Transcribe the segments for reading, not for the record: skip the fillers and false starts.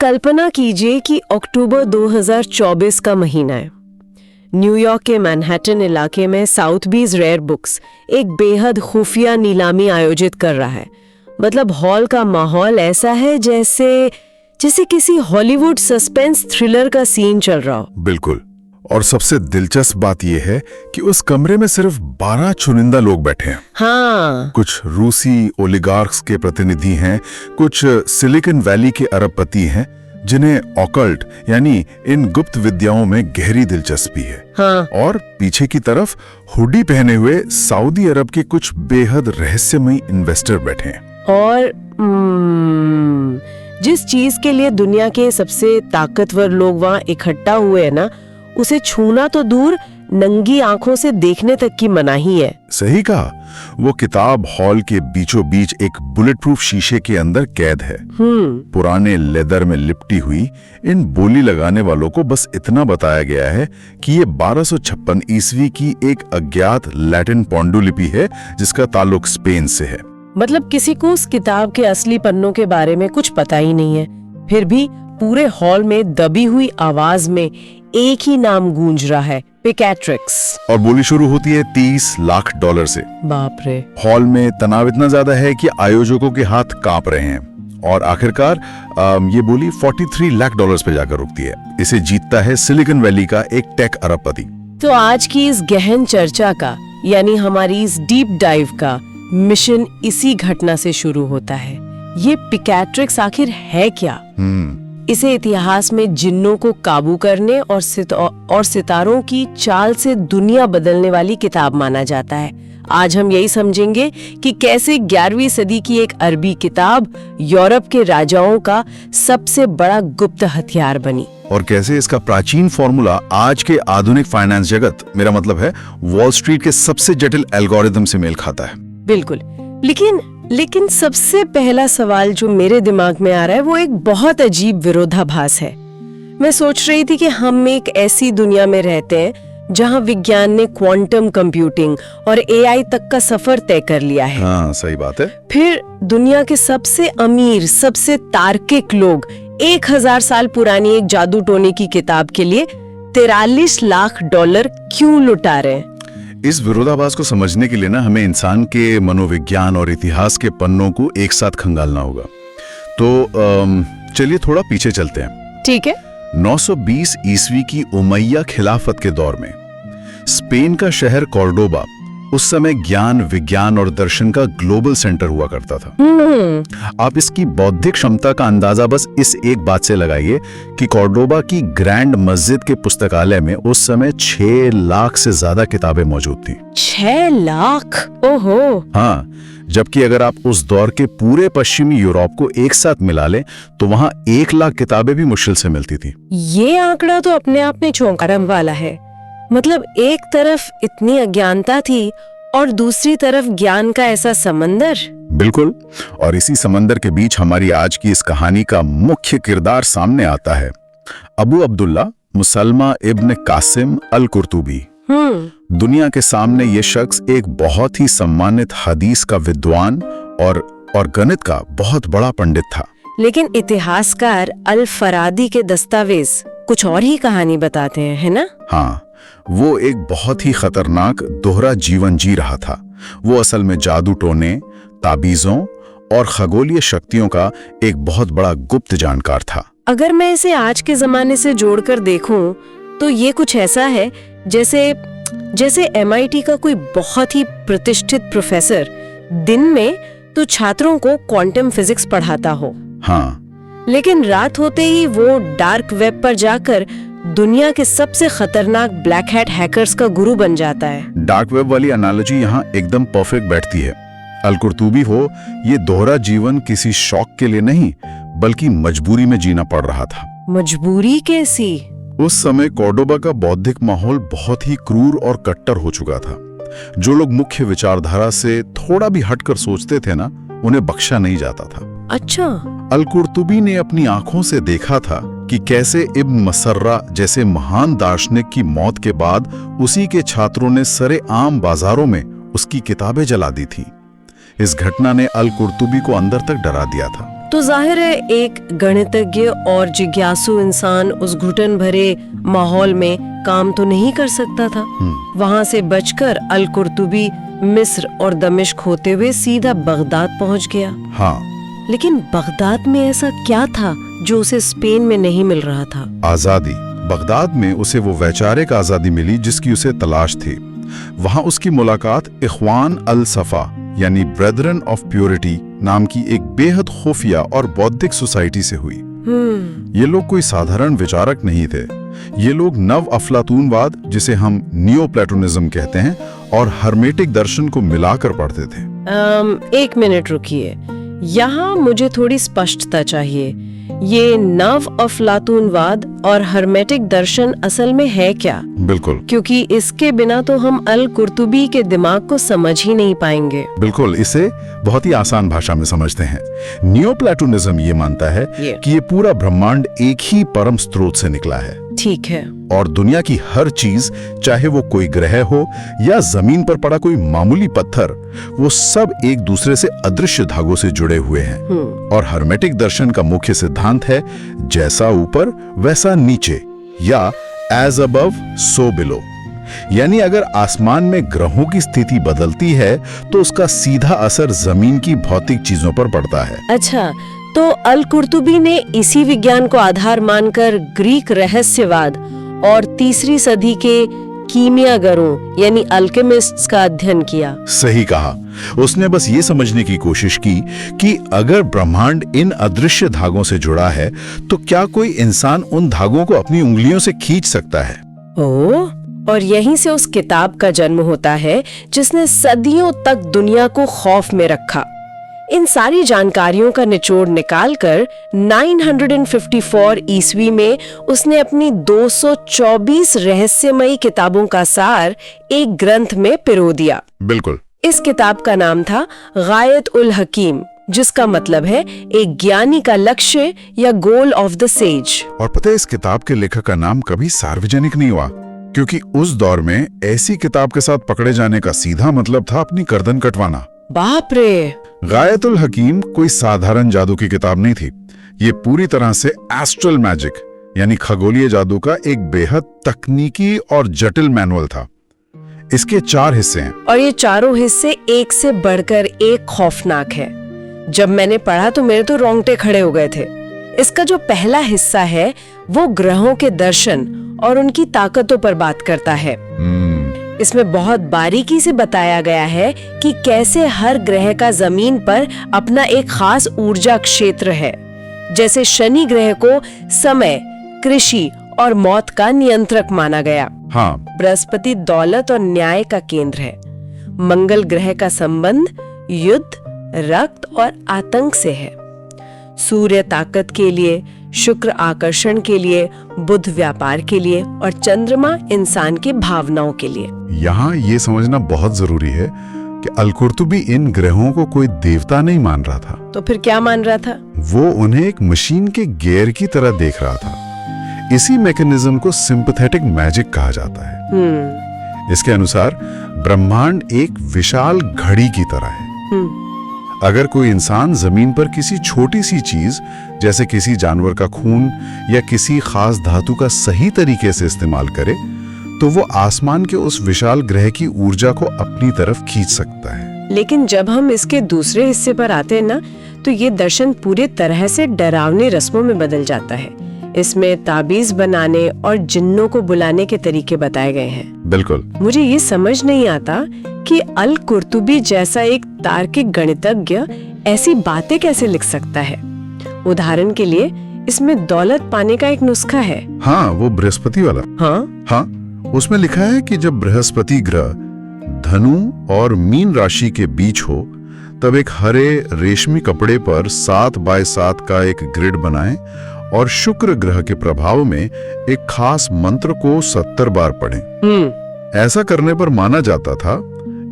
कल्पना कीजिए कि अक्टूबर 2024 का महीना है। न्यूयॉर्क के मैनहट्टन इलाके में साउथबीज रेयर बुक्स एक बेहद खुफिया नीलामी आयोजित कर रहा है। मतलब हॉल का माहौल ऐसा है जैसे किसी हॉलीवुड सस्पेंस थ्रिलर का सीन चल रहा हो। बिल्कुल। और सबसे दिलचस्प बात यह है कि उस कमरे में सिर्फ 12 चुनिंदा लोग बैठे हैं। हाँ। कुछ रूसी ओलिगार्क्स के प्रतिनिधि हैं, कुछ सिलिकॉन वैली के अरबपति हैं जिन्हें ऑकल्ट यानी इन गुप्त विद्याओं में गहरी दिलचस्पी है। हाँ। और पीछे की तरफ हुडी पहने हुए सऊदी अरब के कुछ बेहद रहस्यमयी इन्वेस्टर बैठे हैं। और जिस चीज के लिए दुनिया के सबसे ताकतवर लोग वहां इकट्ठा हुए हैं ना, उसे छूना तो दूर, नंगी आंखों से देखने तक की मनाही है। सही कहा। वो किताब हॉल के बीचों बीच एक बुलेट प्रूफ शीशे के अंदर कैद है। पुराने लेदर में लिपटी हुई इन बोली लगाने वालों को बस इतना बताया गया है कि ये 1256 ईस्वी की एक अज्ञात लैटिन पांडुलिपि है जिसका ताल्लुक स्पेन से है। मतलब किसी को उस किताब के असली पन्नों के बारे में कुछ पता ही नहीं है। फिर भी पूरे हॉल में दबी हुई आवाज में एक ही नाम गूंज रहा है, पिकैट्रिक्स। और बोली शुरू होती है $30 लाख से। बाप रे। हॉल में तनाव इतना ज्यादा है कि आयोजकों के हाथ कांप रहे हैं और आखिरकार ये बोली $43 लाख पे जाकर रुकती है। इसे जीतता है सिलिकॉन वैली का एक टेक अरबपति। तो आज की इस गहन चर्चा का यानी हमारी इस डीप डाइव का मिशन इसी घटना से शुरू होता है। ये पिकैट्रिक्स आखिर है क्या? इसे इतिहास में जिन्नों को काबू करने और सितारों की चाल से दुनिया बदलने वाली किताब माना जाता है। आज हम यही समझेंगे कि कैसे 11वीं सदी की एक अरबी किताब यूरोप के राजाओं का सबसे बड़ा गुप्त हथियार बनी, और कैसे इसका प्राचीन फॉर्मूला आज के आधुनिक फाइनेंस जगत, मेरा मतलब है वॉल स्ट्रीट के सबसे जटिल एल्गोरिथम से मेल खाता है। बिल्कुल। लेकिन सबसे पहला सवाल जो मेरे दिमाग में आ रहा है वो एक बहुत अजीब विरोधाभास है। मैं सोच रही थी कि हम एक ऐसी दुनिया में रहते हैं जहां विज्ञान ने क्वांटम कंप्यूटिंग और एआई तक का सफर तय कर लिया है। हाँ, सही बात है। फिर दुनिया के सबसे अमीर, सबसे तार्किक लोग 1000 साल पुरानी एक जादू टोने की किताब के लिए $43 लाख क्यों लुटा रहे हैं? इस विरोधाभास को समझने के लिए ना हमें इंसान के मनोविज्ञान और इतिहास के पन्नों को एक साथ खंगालना होगा। तो चलिए थोड़ा पीछे चलते हैं। ठीक है। 920 ईस्वी की उमैया खिलाफत के दौर में स्पेन का शहर कॉर्डोबा उस समय ज्ञान, विज्ञान और दर्शन का ग्लोबल सेंटर हुआ करता था। आप इसकी बौद्धिक क्षमता का अंदाजा बस इस एक बात से लगाइए कि कॉर्डोबा की ग्रैंड मस्जिद के पुस्तकालय में उस समय 6 लाख से ज्यादा किताबें मौजूद थी। 6 लाख? ओहो। हाँ, जबकि अगर आप उस दौर के पूरे पश्चिमी यूरोप को एक साथ मिला लें तो वहाँ 1 लाख किताबें भी मुश्किल से मिलती थी। ये आंकड़ा तो अपने आप में चौंकाने वाला है। मतलब एक तरफ इतनी अज्ञानता थी और दूसरी तरफ ज्ञान का ऐसा समंदर। बिल्कुल। और इसी समंदर के बीच हमारी आज की इस कहानी का मुख्य किरदार सामने आता है, अबू अब्दुल्ला मुसलमा इब्न कासिम अल कुर्तुबी। दुनिया के सामने ये शख्स एक बहुत ही सम्मानित हदीस का विद्वान और गणित का बहुत बड़ा पंडित था। लेकिन इतिहासकार अल फरादी के दस्तावेज कुछ और ही कहानी बताते हैं, है ना? हाँ, वो एक बहुत ही खतरनाक दोहरा जीवन जी रहा था। वो असल में जादू टोने, ताबीजों और खगोलीय शक्तियों का एक बहुत बड़ा गुप्त जानकार था। अगर मैं इसे आज के जमाने से जोड़कर देखूं, तो ये कुछ ऐसा है जैसे MIT का कोई बहुत ही प्रतिष्ठित प्रोफेसर दिन में तो छात्रों को क्वांटम फिजिक्स पढ़ाता हो। हाँ। लेकिन रात होते ही वो डार्क वेब पर जाकर दुनिया के सबसे खतरनाक ब्लैक हैट हैकर्स का गुरु बन जाता है। डार्क वेब वाली एनालॉजी यहाँ एकदम परफेक्ट बैठती है। अल कुर्तुबी हो, ये दोहरा जीवन किसी शौक के लिए नहीं बल्कि मजबूरी में जीना पड़ रहा था। मजबूरी कैसी? उस समय कॉर्डोबा का बौद्धिक माहौल बहुत ही क्रूर और कट्टर हो चुका था। जो लोग मुख्य विचारधारा से थोड़ा भी हटकर सोचते थे ना, उन्हें बख्शा नहीं जाता था। अच्छा। अल कुर्तुबी ने अपनी आंखों से देखा था कि कैसे इब्न मसर्रा जैसे महान दार्शनिक की मौत के बाद उसी के छात्रों ने सरेआम बाजारों में उसकी किताबें जला दी थी। इस घटना ने अल कुर्तुबी को अंदर तक डरा दिया था। तो जाहिर है एक गणितज्ञ और जिज्ञासु इंसान उस घुटन भरे माहौल में काम तो नहीं कर सकता था। वहां से बचकर अल कुर्तुबी मिस्र और दमिश्क होते हुए सीधा बगदाद पहुंच गया। हाँ, लेकिन बगदाद में ऐसा क्या था जो उसे स्पेन में नहीं मिल रहा था? आजादी। बगदाद में उसे वो वैचारिक आजादी मिली जिसकी उसे तलाश थी। वहां उसकी मुलाकात इख्वान अल सफा यानी ब्रेदरन ऑफ प्योरिटी नाम की एक बेहद खुफिया और बौद्धिक सोसाइटी से हुई। ये लोग कोई साधारण विचारक नहीं थे। ये लोग नव अफलातूनवाद, जिसे हम नियो प्लेटोनिज्म कहते हैं, और हर्मेटिक दर्शन को मिलाकर पढ़ते थे। एक मिनट रुकिए, यहाँ मुझे थोड़ी स्पष्टता चाहिए। ये नव अफलातूनवाद और हर्मेटिक दर्शन असल में है क्या? बिल्कुल, क्योंकि इसके बिना तो हम अल कुर्तुबी के दिमाग को समझ ही नहीं पाएंगे। बिल्कुल, इसे बहुत ही आसान भाषा में समझते हैं। नियो प्लेटोनिज्म ये मानता है कि ये पूरा ब्रह्मांड एक ही परम स्रोत से निकला है। ठीक है। और दुनिया की हर चीज, चाहे वो कोई ग्रह हो या जमीन पर पड़ा कोई मामूली पत्थर, वो सब एक दूसरे से अदृश्य धागों से जुड़े हुए हैं। और हर्मेटिक दर्शन का मुख्य सिद्धांत है जैसा ऊपर वैसा नीचे, या एज अबव सो बिलो। यानी अगर आसमान में ग्रहों की स्थिति बदलती है तो उसका सीधा असर जमीन की भौतिक चीजों पर पड़ता है। अच्छा, तो अल कुर्तुबी ने इसी विज्ञान को आधार मानकर ग्रीक रहस्यवाद और 3री सदी के कीमियागरों यानी अल्केमिस्ट्स का अध्ययन किया। सही कहा। उसने बस ये समझने की कोशिश की कि अगर ब्रह्मांड इन अदृश्य धागों से जुड़ा है तो क्या कोई इंसान उन धागों को अपनी उंगलियों से खींच सकता है। ओह, और यहीं से उस किताब का जन्म होता है जिसने सदियों तक दुनिया को खौफ में रखा। इन सारी जानकारियों का निचोड़ निकालकर 954 ईस्वी में उसने अपनी 224 रहस्यमयी किताबों का सार एक ग्रंथ में पिरो दिया। बिल्कुल। इस किताब का नाम था गायत उल हकीम, जिसका मतलब है एक ज्ञानी का लक्ष्य या गोल ऑफ द सेज। और पता है, इस किताब के लेखक का नाम कभी सार्वजनिक नहीं हुआ, क्योंकि उस दौर में ऐसी किताब के साथ पकड़े जाने का सीधा मतलब था अपनी गर्दन कटवाना। बाप रे। गायतुल हकीम कोई साधारण जादू की किताब नहीं थी। ये पूरी तरह से एस्ट्रल मैजिक यानी खगोलीय जादू का एक बेहद तकनीकी और जटिल मैनुअल था। इसके 4 हिस्से हैं और ये चारों हिस्से एक से बढ़कर एक खौफनाक है। जब मैंने पढ़ा तो मेरे तो रोंगटे खड़े हो गए थे। इसका जो पहला हिस्सा है वो ग्रहों के दर्शन और उनकी ताकतों पर बात करता है। इसमें बहुत बारीकी से बताया गया है कि कैसे हर ग्रह का जमीन पर अपना एक खास ऊर्जा क्षेत्र है। जैसे शनि ग्रह को समय, कृषि और मौत का नियंत्रक माना गया। हाँ। बृहस्पति दौलत और न्याय का केंद्र है। मंगल ग्रह का संबंध युद्ध, रक्त और आतंक से है। सूर्य ताकत के लिए, शुक्र आकर्षण के लिए, बुध व्यापार के लिए और चंद्रमा इंसान की भावनाओं के लिए। यहाँ ये समझना बहुत जरूरी है कि अल कुर्तुबी इन ग्रहों को कोई देवता नहीं मान रहा था। तो फिर क्या मान रहा था? वो उन्हें एक मशीन के गियर की तरह देख रहा था। इसी मैकेनिज्म को सिंपैथेटिक मैजिक कहा जाता है। इसके अनुसार ब्रह्मांड एक विशाल घड़ी की तरह है। अगर कोई इंसान जमीन पर किसी छोटी सी चीज जैसे किसी जानवर का खून या किसी खास धातु का सही तरीके से इस्तेमाल करे तो वो आसमान के उस विशाल ग्रह की ऊर्जा को अपनी तरफ खींच सकता है। लेकिन जब हम इसके दूसरे हिस्से पर आते हैं ना, तो ये दर्शन पूरे तरह से डरावनी रस्मों में बदल जाता है। इसमें ताबीज बनाने और जिन्नों को बुलाने के तरीके बताए गए हैं। बिल्कुल। मुझे ये समझ नहीं आता कि अल कुर्तुबी जैसा एक तार्किक गणितज्ञ ऐसी बातें कैसे लिख सकता है। उदाहरण के लिए इसमें दौलत पाने का एक नुस्खा है। हाँ, वो बृहस्पति वाला। हाँ, उसमें लिखा है कि जब बृहस्पति ग्रह धनु और मीन राशि के बीच हो तब एक हरे रेशमी कपड़े पर 7 बाय 7 का एक ग्रिड बनाएं और शुक्र ग्रह के प्रभाव में एक खास मंत्र को 70 बार पढ़ें। ऐसा करने पर माना जाता था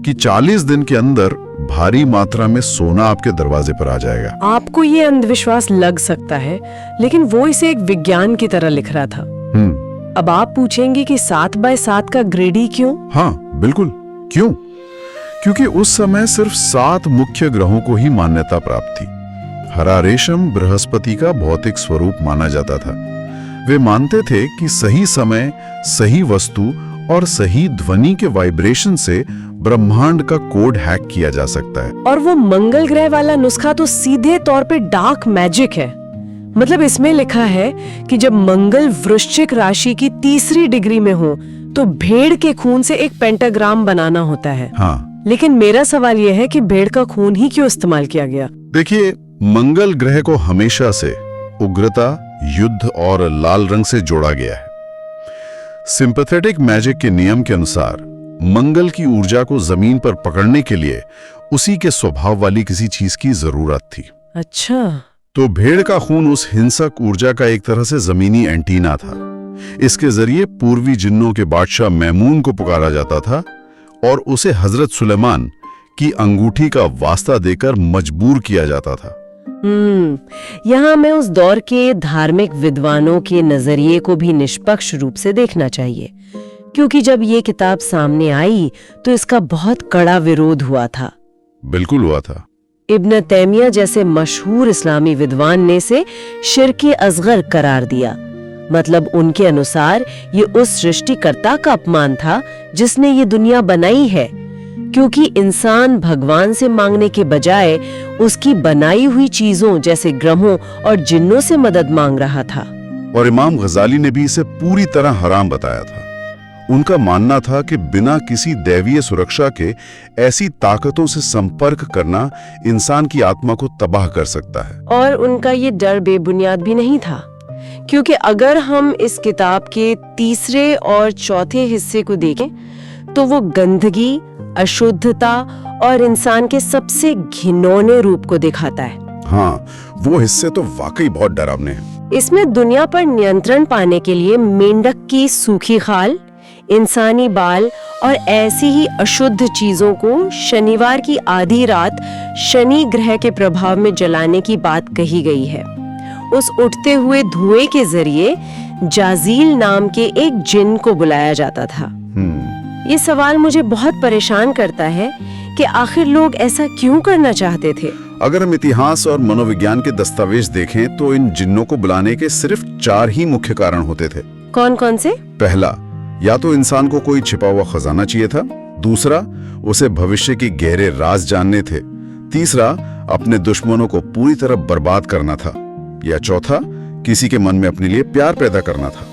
कि 40 दिन के अंदर भारी मात्रा में सोना आपके दरवाजे पर आ जाएगा। आपको ये अंधविश्वास लग सकता है, लेकिन वो इसे एक विज्ञान की तरह लिख रहा था। अब आप पूछेंगे कि 7 बाय 7 का ग्रिड ही क्यों? हाँ, बिल्कुल। क्यों? क्योंकि उस समय सिर्फ 7 मुख्य ग्रहों को ही मान्यता प्राप्त थी। हरा रेशम बृहस्पति का भौतिक स्वरूप माना जाता था। वे मानते थे कि सही समय, सही वस्तु और सही ध्वनि के वाइब्रेशन से ब्रह्मांड का कोड हैक किया जा सकता है। और वो मंगल ग्रह वाला नुस्खा तो सीधे तौर पे डार्क मैजिक है। मतलब इसमें लिखा है कि जब मंगल वृश्चिक राशि की 3री डिग्री में हो तो भेड़ के खून से एक पेंटाग्राम बनाना होता है। हाँ, लेकिन मेरा सवाल यह है कि भेड़ का खून ही क्यों इस्तेमाल किया गया? देखिए, मंगल ग्रह को हमेशा से उग्रता, युद्ध और लाल रंग से जोड़ा गया है। सिंपैथेटिक मैजिक के नियम के अनुसार मंगल की ऊर्जा को जमीन पर पकड़ने के लिए उसी के स्वभाव वाली किसी चीज की जरूरत थी। अच्छा, तो भेड़ का खून उस हिंसक ऊर्जा का एक तरह से जमीनी एंटीना था। इसके जरिए पूर्वी जिन्नों के बादशाह मैमून को पुकारा जाता था और उसे हजरत सुलेमान की अंगूठी का वास्ता देकर मजबूर किया जाता था। यहाँ मैं उस दौर के धार्मिक विद्वानों के नजरिए को भी निष्पक्ष रूप से देखना चाहिए, क्योंकि जब ये किताब सामने आई तो इसका बहुत कड़ा विरोध हुआ था। बिल्कुल हुआ था। इब्न तैमिया जैसे मशहूर इस्लामी विद्वान ने इसे शिर्के असगर करार दिया। मतलब उनके अनुसार ये उस सृष्टिकर्ता का अपमान था जिसने ये दुनिया बनाई है, क्योंकि इंसान भगवान से मांगने के बजाय उसकी बनाई हुई चीजों जैसे ग्रहों और जिन्नों से मदद मांग रहा था। और इमाम गजाली ने भी इसे पूरी तरह हराम बताया था। उनका मानना था कि बिना किसी दैवीय सुरक्षा के ऐसी ताकतों से संपर्क करना इंसान की आत्मा को तबाह कर सकता है। और उनका ये डर बेबुनियाद भी नहीं था, क्योंकि अगर हम इस किताब के 3रे और 4थे हिस्से को देखें तो वो गंदगी, अशुद्धता और इंसान के सबसे घिनौने रूप को दिखाता है। हाँ, वो हिस्से तो वाकई बहुत डरावने हैं। इसमें दुनिया पर नियंत्रण पाने के लिए मेंढक की सूखी खाल, इंसानी बाल और ऐसी ही अशुद्ध चीजों को शनिवार की आधी रात शनि ग्रह के प्रभाव में जलाने की बात कही गई है। उस उठते हुए धुएं के जरिए जाजील नाम के एक जिन को बुलाया जाता था। ये सवाल मुझे बहुत परेशान करता है कि आखिर लोग ऐसा क्यों करना चाहते थे। अगर हम इतिहास और मनोविज्ञान के दस्तावेज देखें तो इन जिन्नों को बुलाने के सिर्फ 4 ही मुख्य कारण होते थे। कौन कौन से? पहला, या तो इंसान को कोई छिपा हुआ खजाना चाहिए था। दूसरा, उसे भविष्य के गहरे राज जानने थे। तीसरा, अपने दुश्मनों को पूरी तरह बर्बाद करना था। या चौथा, किसी के मन में अपने लिए प्यार पैदा करना था।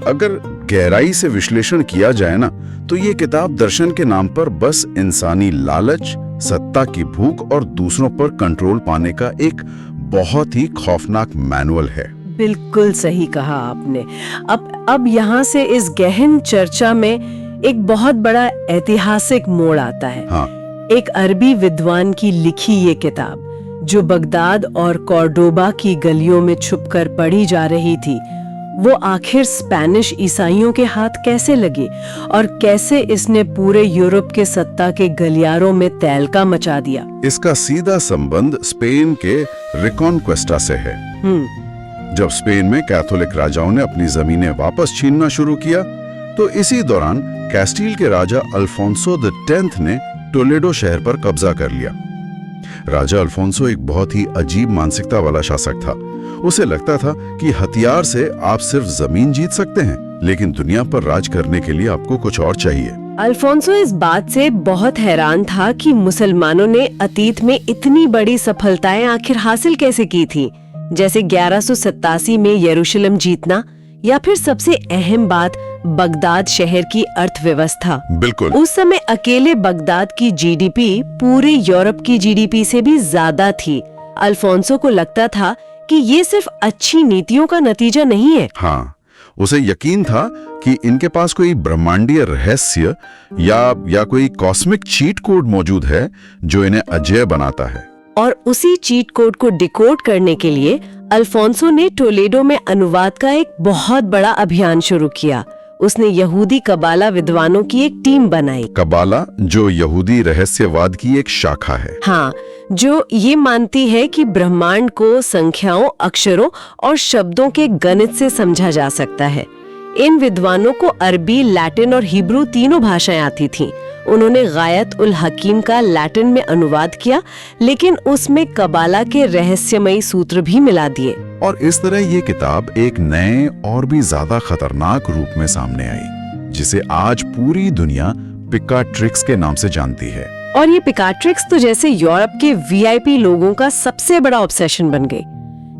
अगर गहराई से विश्लेषण किया जाए ना, तो ये किताब दर्शन के नाम पर बस इंसानी लालच, सत्ता की भूख और दूसरों पर कंट्रोल पाने का एक बहुत ही खौफनाक मैनुअल है। बिल्कुल सही कहा आपने। अब यहाँ से इस गहन चर्चा में एक बहुत बड़ा ऐतिहासिक मोड़ आता है। हाँ। एक अरबी विद्वान की लिखी ये किताब, जो बगदाद और कॉर्डोबा की गलियों में छुपकर पढ़ी जा रही थी, वो आखिर स्पेनिश ईसाइयों के हाथ कैसे लगी और कैसे इसने पूरे यूरोप के सत्ता के गलियारों में तहलका मचा दिया। इसका सीधा संबंध स्पेन के रिकॉन्क्वेस्टा से है। जब स्पेन में कैथोलिक राजाओं ने अपनी जमीनें वापस छीनना शुरू किया, तो इसी दौरान कैस्टील के राजा अल्फोंसो X ने टोलेडो शहर पर कब्जा कर लिया। राजा अल्फोंसो एक बहुत ही अजीब मानसिकता वाला शासक था। उसे लगता था कि हथियार से आप सिर्फ जमीन जीत सकते हैं, लेकिन दुनिया पर राज करने के लिए आपको कुछ और चाहिए। अल्फोंसो इस बात से बहुत हैरान था कि मुसलमानों ने अतीत में इतनी बड़ी सफलताएं आखिर हासिल कैसे की थी, जैसे 1187 में यरूशलेम जीतना, या फिर सबसे अहम बात बगदाद शहर की अर्थव्यवस्था। बिल्कुल। उस समय अकेले बगदाद की जीडीपी पूरे यूरोप की जीडीपी से भी ज्यादा थी। अल्फोंसो को लगता था कि ये सिर्फ अच्छी नीतियों का नतीजा नहीं है। हाँ, उसे यकीन था कि इनके पास कोई ब्रह्मांडीय रहस्य या कोई कॉस्मिक चीट कोड मौजूद है जो इन्हें अजेय बनाता है। और उसी चीट कोड को डिकोड करने के लिए अल्फोंसो ने टोलेडो में अनुवाद का एक बहुत बड़ा अभियान शुरू किया। उसने यहूदी कबाला विद्वानों की एक टीम बनाई। कबाला, जो यहूदी रहस्यवाद की एक शाखा है। हाँ, जो ये मानती है कि ब्रह्मांड को संख्याओं, अक्षरों और शब्दों के गणित से समझा जा सकता है। इन विद्वानों को अरबी, लैटिन और हिब्रू तीनों भाषाएं आती थीं उन्होंने गायत उल हकीम का लैटिन में अनुवाद किया, लेकिन उसमें कबाला के रहस्यमयी सूत्र भी मिला दिए। और इस तरह ये किताब एक नए और भी ज्यादा खतरनाक रूप में सामने आई, जिसे आज पूरी दुनिया पिकाट्रिक्स के नाम से जानती है। और ये पिकाट्रिक्स तो जैसे यूरोप के वीआईपी लोगों का सबसे बड़ा ऑब्सेशन बन गई।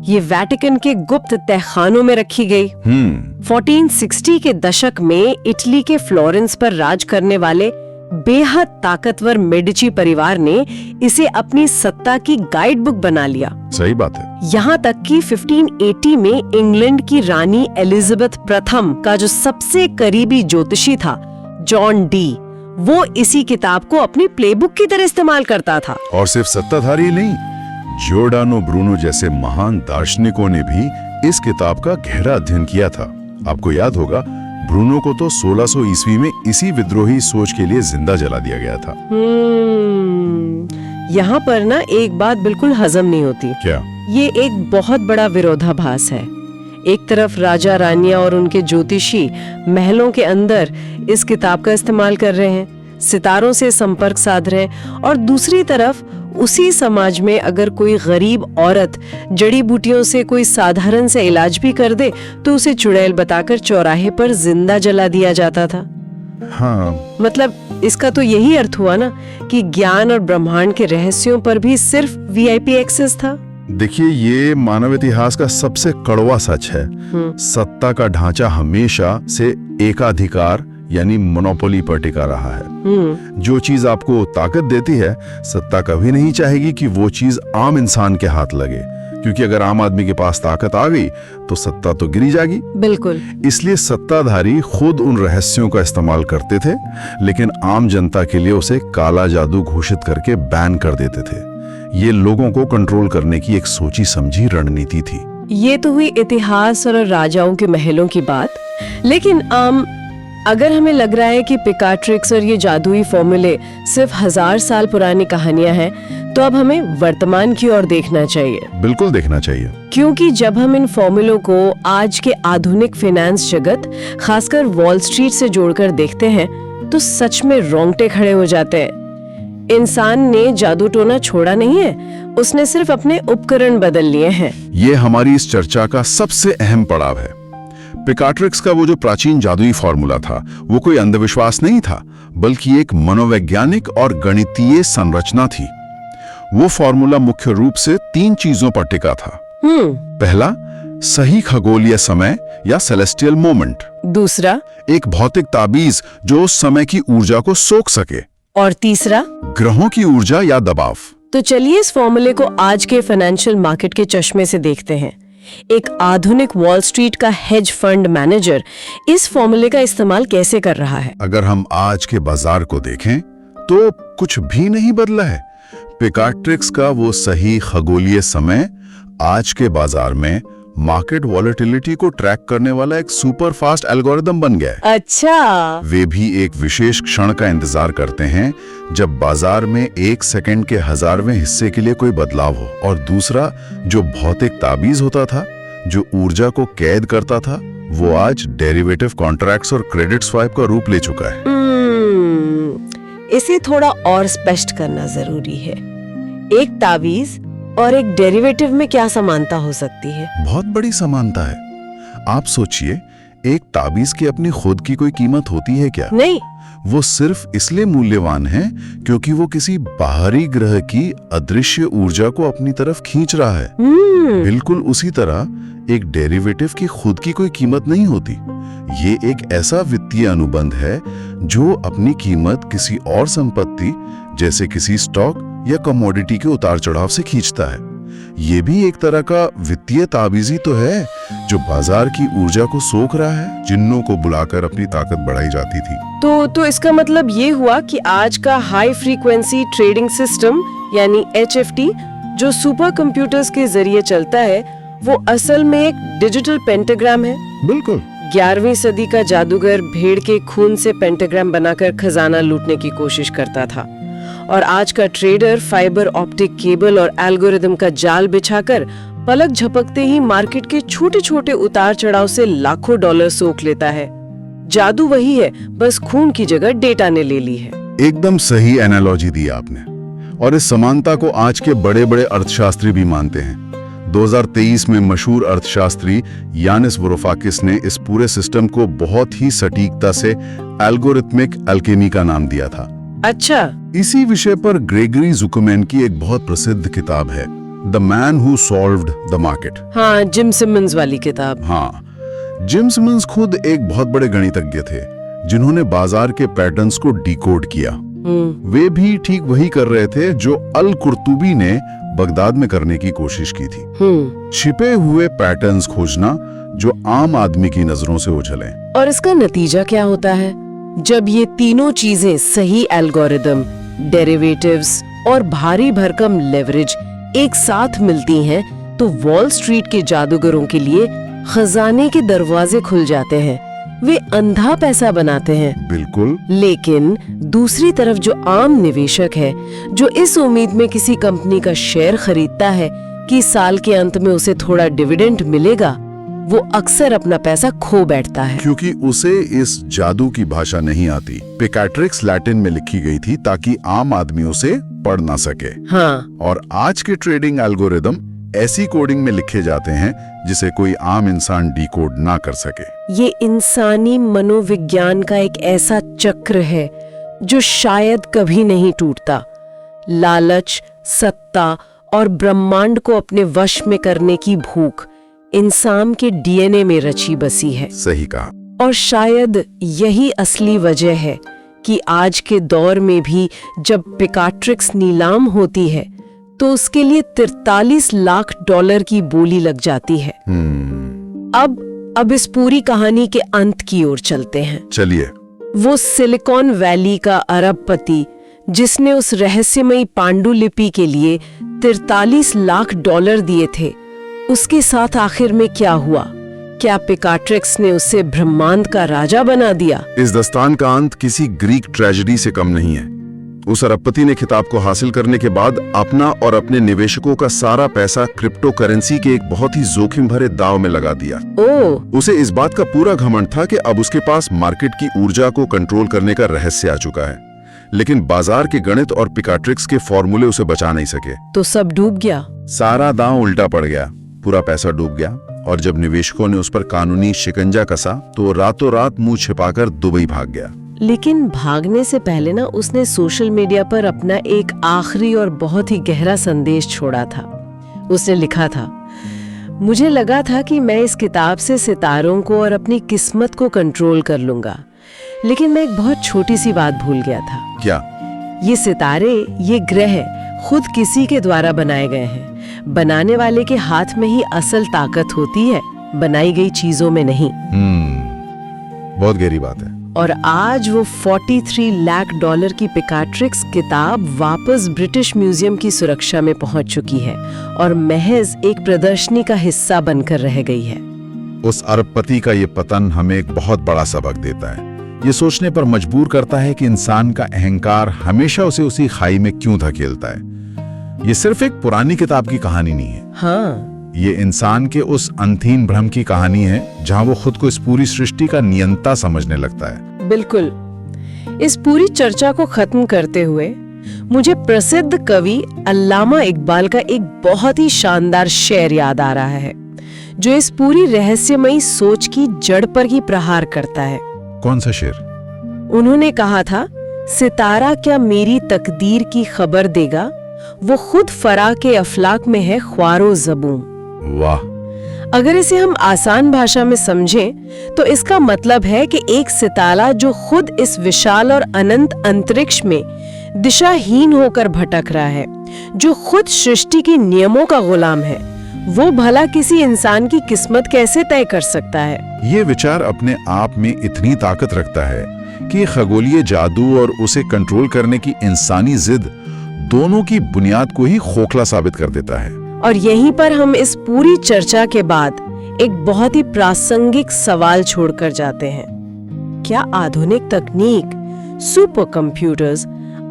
ये वेटिकन के गुप्त तहखानों में रखी गई। 1460 के दशक में इटली के फ्लोरेंस पर राज करने वाले बेहद ताकतवर मेडिची परिवार ने इसे अपनी सत्ता की गाइड बुक बना लिया। सही बात है। यहाँ तक कि 1580 में इंग्लैंड की रानी एलिजाबेथ प्रथम का जो सबसे करीबी ज्योतिषी था, जॉन डी, वो इसी किताब को अपनी प्लेबुक की तरह इस्तेमाल करता था। और सिर्फ सत्ताधारी नहीं, जियोर्डानो ब्रूनो जैसे महान दार्शनिकों ने भी इस किताब का गहरा अध्ययन किया था। आपको याद होगा, ब्रूनो को तो 1600 ईस्वी में इसी विद्रोही सोच के लिए जिंदा जला दिया गया था। यहाँ पर ना एक बात बिल्कुल हजम नहीं होती। क्या? ये एक बहुत बड़ा विरोधाभास है। एक तरफ राजा रानियां और उनके ज्योतिषी महलों के अंदर इस किताब का इस्तेमाल कर रहे हैं, सितारों से संपर्क साध रहे हैं, और दूसरी तरफ उसी समाज में अगर कोई गरीब औरत जड़ी बूटियों से कोई साधारण से इलाज भी कर दे तो उसे चुड़ैल बताकर चौराहे पर जिंदा जला दिया जाता था। हाँ। मतलब इसका तो यही अर्थ हुआ ना कि ज्ञान और ब्रह्मांड के रहस्यों पर भी सिर्फ वीआईपी एक्सेस था। देखिए, ये मानव इतिहास का सबसे कड़वा सच है। सत्ता का ढांचा हमेशा से एकाधिकार यानी मोनोपोली पर टिका रहा है। जो चीज आपको ताकत देती है, सत्ता कभी नहीं चाहेगी कि वो चीज आम इंसान के हाथ लगे, क्योंकि अगर आम आदमी के पास ताकत आ गई तो सत्ता तो गिरी जाएगी। बिल्कुल। इसलिए सत्ताधारी खुद उन रहस्यों का इस्तेमाल करते थे, लेकिन आम जनता के लिए उसे काला जादू घोषित करके बैन कर देते थे। ये लोगों को कंट्रोल करने की एक सोची समझी रणनीति थी। ये तो हुई इतिहास और राजाओं के महलों की बात, लेकिन अगर हमें लग रहा है कि पिकाट्रिक्स और ये जादुई फॉर्मूले सिर्फ 1000 साल पुरानी कहानियां हैं, तो अब हमें वर्तमान की ओर देखना चाहिए। बिल्कुल देखना चाहिए, क्योंकि जब हम इन फॉर्मूलों को आज के आधुनिक फाइनेंस जगत, खासकर वॉल स्ट्रीट से जोड़कर देखते हैं, तो सच में रोंगटे खड़े हो जाते हैं। इंसान ने जादू टोना छोड़ा नहीं है, उसने सिर्फ अपने उपकरण बदल लिए हैं। ये हमारी इस चर्चा का सबसे अहम पड़ाव है। पिकाट्रिक्स का वो जो प्राचीन जादुई फॉर्मूला था, वो कोई अंधविश्वास नहीं था, बल्कि एक मनोवैज्ञानिक और गणितीय संरचना थी। वो फॉर्मूला मुख्य रूप से 3 चीजों पर टिका था। पहला, सही खगोलीय समय या सेलेस्टियल मोमेंट। दूसरा, एक भौतिक ताबीज जो उस समय की ऊर्जा को सोख सके। और तीसरा, ग्रहों की ऊर्जा या दबाव। तो चलिए इस फॉर्मूले को आज के फाइनेंशियल मार्केट के चश्मे से देखते हैं। एक आधुनिक वॉल स्ट्रीट का हेज फंड मैनेजर इस फॉर्मूले का इस्तेमाल कैसे कर रहा है? अगर हम आज के बाजार को देखें तो कुछ भी नहीं बदला है। पिकाट्रिक्स का वो सही खगोलीय समय आज के बाजार में मार्केट वॉलेटिलिटी को ट्रैक करने वाला एक सुपर फास्ट एल्गोरिदम बन गया है। अच्छा। वे भी एक विशेष क्षण का इंतजार करते हैं जब बाजार में 1 सेकंड के 1000वें हिस्से के लिए कोई बदलाव हो, और दूसरा, जो भौतिक ताबीज होता था, जो ऊर्जा को कैद करता था, वो आज डेरिवेटिव कॉन्ट्रैक्ट्स और क्रेडिट स्वाइप का रूप ले चुका है। इसे थोड़ा और स्पष्ट करना जरूरी है। एक ताबीज और एक डेरिवेटिव में क्या समानता हो सकती है? बहुत बड़ी समानता है। आप सोचिए, एक ताबीज की अपनी खुद की कोई कीमत होती है क्या? नहीं। वो सिर्फ इसलिए मूल्यवान है क्योंकि वो किसी बाहरी ग्रह की अदृश्य ऊर्जा को अपनी तरफ खींच रहा है। बिल्कुल उसी तरह एक डेरिवेटिव की खुद की कोई कीमत नहीं होती। ये एक ऐसा वित्तीय अनुबंध है जो अपनी कीमत किसी और संपत्ति, जैसे किसी स्टॉक या कमोडिटी के उतार चढ़ाव से खींचता है। ये भी एक तरह का वित्तीय ताबीजी तो है जो बाजार की ऊर्जा को सोख रहा है। जिन्नों को बुलाकर अपनी ताकत बढ़ाई जाती थी। तो इसका मतलब ये हुआ कि आज का हाई फ्रीक्वेंसी ट्रेडिंग सिस्टम यानी HFT, जो सुपर कंप्यूटर्स के जरिए चलता है, वो असल में एक डिजिटल पेंटाग्राम है। बिल्कुल। 11वीं सदी का जादूगर भेड़ के खून से पेंटाग्राम बनाकर खजाना लूटने की कोशिश करता था, और आज का ट्रेडर फाइबर ऑप्टिक केबल और एल्गोरिदम का जाल बिछाकर पलक झपकते ही मार्केट के छोटे छोटे उतार चढ़ाव से लाखों डॉलर सोख लेता है। जादू वही है, बस खून की जगह डेटा ने ले ली है। एकदम सही एनालॉजी दी आपने, और इस समानता को आज के बड़े बड़े अर्थशास्त्री भी मानते हैं। 2023 में मशहूर अर्थशास्त्री यानिस वरूफाकिस ने इस पूरे सिस्टम को बहुत ही सटीकता से एल्गोरिथमिक अल्केमी का नाम दिया था। अच्छा। इसी विषय पर ग्रेगरी जुकरमैन की एक बहुत प्रसिद्ध किताब है, the man who solved the market. हाँ, जिम सिमंस वाली किताब। हाँ, जिम सिमंस खुद एक बहुत बड़े गणितज्ञ थे जिन्होंने बाजार के पैटर्न्स को डिकोड किया। वे भी ठीक वही कर रहे थे जो अल कुर्तुबी ने बगदाद में करने की कोशिश की थी। छिपे हुए पैटर्न्स खोजना जो आम आदमी की नजरों से उछले। और इसका नतीजा क्या होता है? जब ये तीनों चीजें, सही एल्गोरिदम, डेरिवेटिव्स और भारी भरकम लेवरेज एक साथ मिलती हैं, तो वॉल स्ट्रीट के जादूगरों के लिए खजाने के दरवाजे खुल जाते हैं। वे अंधा पैसा बनाते हैं। बिल्कुल। लेकिन दूसरी तरफ जो आम निवेशक है, जो इस उम्मीद में किसी कंपनी का शेयर खरीदता है कि साल के अंत में उसे थोड़ा डिविडेंड मिलेगा, वो अक्सर अपना पैसा खो बैठता है। क्योंकि उसे इस जादू की भाषा नहीं आती। पिकैट्रिक्स लैटिन में लिखी गई थी ताकि आम आदमी उसे पढ़ ना सके। हाँ। और आज के ट्रेडिंग एल्गोरिदम ऐसी कोडिंग में लिखे जाते हैं जिसे कोई आम इंसान डिकोड ना कर सके। ये इंसानी मनोविज्ञान का एक ऐसा चक्र है जो शायद कभी नहीं टूटता। लालच, सत्ता और ब्रह्मांड को अपने वश में करने की भूख इंसान के डीएनए में रची बसी है। सही कहा। और शायद यही असली वजह है कि आज के दौर में भी जब पिकाट्रिक्स नीलाम होती है तो उसके लिए 43 लाख डॉलर की बोली लग जाती है। अब इस पूरी कहानी के अंत की ओर चलते हैं। चलिए। वो सिलिकॉन वैली का अरबपति जिसने उस रहस्यमयी पांडुलिपि के लिए 43 लाख डॉलर दिए थे, उसके साथ आखिर में क्या हुआ? क्या पिकाट्रिक्स ने उसे ब्रह्मांड का राजा बना दिया? इस दास्तान का अंत किसी ग्रीक ट्रेजेडी से कम नहीं है। उस अरबपति ने खिताब को हासिल करने के बाद अपना और अपने निवेशकों का सारा पैसा क्रिप्टो करेंसी के एक बहुत ही जोखिम भरे दांव में लगा दिया। उसे इस बात का पूरा घमंड था कि अब उसके पास मार्केट की ऊर्जा को कंट्रोल करने का रहस्य आ चुका है, लेकिन बाजार के गणित और पिकाट्रिक्स के फॉर्मूले उसे बचा नहीं सके। तो सब डूब गया। सारा दांव उल्टा पड़ गया, पूरा पैसा डूब गया। और जब निवेशकों ने उस पर कानूनी शिकंजा कसा तो रातों रात मुंह छिपाकर दुबई भाग गया। लेकिन भागने से पहले ना उसने सोशल मीडिया पर अपना एक आखिरी और बहुत ही गहरा संदेश छोड़ा था। उसने लिखा था, मुझे लगा था कि मैं इस किताब से सितारों को और अपनी किस्मत को कंट्रोल कर लूंगा, लेकिन मैं एक बहुत छोटी सी बात भूल गया था। क्या? ये सितारे, ये ग्रह खुद किसी के द्वारा बनाए गए हैं। बनाने वाले के हाथ में ही असल ताकत होती है, बनाई गई चीजों में नहीं। बहुत गहरी बात है। और आज वो 43 लाख डॉलर की पिकाट्रिक्स किताब वापस ब्रिटिश म्यूजियम की सुरक्षा में पहुंच चुकी है और महज एक प्रदर्शनी का हिस्सा बनकर रह गई है। उस अरबपति का ये पतन हमें एक बहुत बड़ा सबक देता है। ये सोचने पर मजबूर करता है कि इंसान का अहंकार हमेशा उसे उसी खाई में क्यों धकेलता है। ये सिर्फ एक पुरानी किताब की कहानी नहीं है। हाँ, ये इंसान के उस अंतहीन भ्रम की कहानी है जहां वो खुद को इस पूरी सृष्टि का नियंता समझने लगता है। बिल्कुल। इस पूरी चर्चा को खत्म करते हुए मुझे प्रसिद्ध कवि अल्लामा इकबाल का एक बहुत ही शानदार शेर याद आ रहा है जो इस पूरी रहस्यमयी सोच की जड़ पर ही प्रहार करता है। कौन सा शेर? उन्होंने कहा था, सितारा क्या मेरी तकदीर की खबर देगा, वो खुद फरा के अफलाक में है ख्वारो ज़बूं। वाह। अगर इसे हम आसान भाषा में समझें तो इसका मतलब है कि एक सितारा जो खुद इस विशाल और अनंत अंतरिक्ष में दिशाहीन होकर भटक रहा है, जो खुद सृष्टि के नियमों का गुलाम है, वो भला किसी इंसान की किस्मत कैसे तय कर सकता है? ये विचार अपने आप में इतनी ताकत रखता है कि खगोलीय जादू और उसे कंट्रोल करने की इंसानी जिद दोनों की बुनियाद को ही खोखला साबित कर देता है। और यहीं पर हम इस पूरी चर्चा के बाद एक बहुत ही प्रासंगिक सवाल छोड़कर जाते हैं। क्या आधुनिक तकनीक, सुपर कंप्यूटर्स,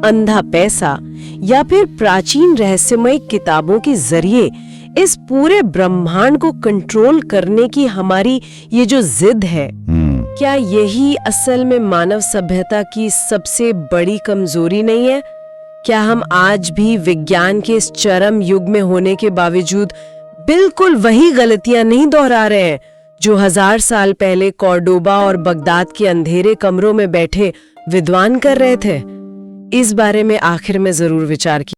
अंधा पैसा या फिर प्राचीन रहस्यमय किताबों के जरिए इस पूरे ब्रह्मांड को कंट्रोल करने की हमारी ये जो जिद है, क्या यही असल में मानव सभ्यता की सबसे बड़ी कमजोरी नहीं है? क्या हम आज भी विज्ञान के इस चरम युग में होने के बावजूद बिल्कुल वही गलतियां नहीं दोहरा रहे हैं जो 1000 साल पहले कॉर्डोबा और बगदाद के अंधेरे कमरों में बैठे विद्वान कर रहे थे? इस बारे में आखिर में जरूर विचार किया।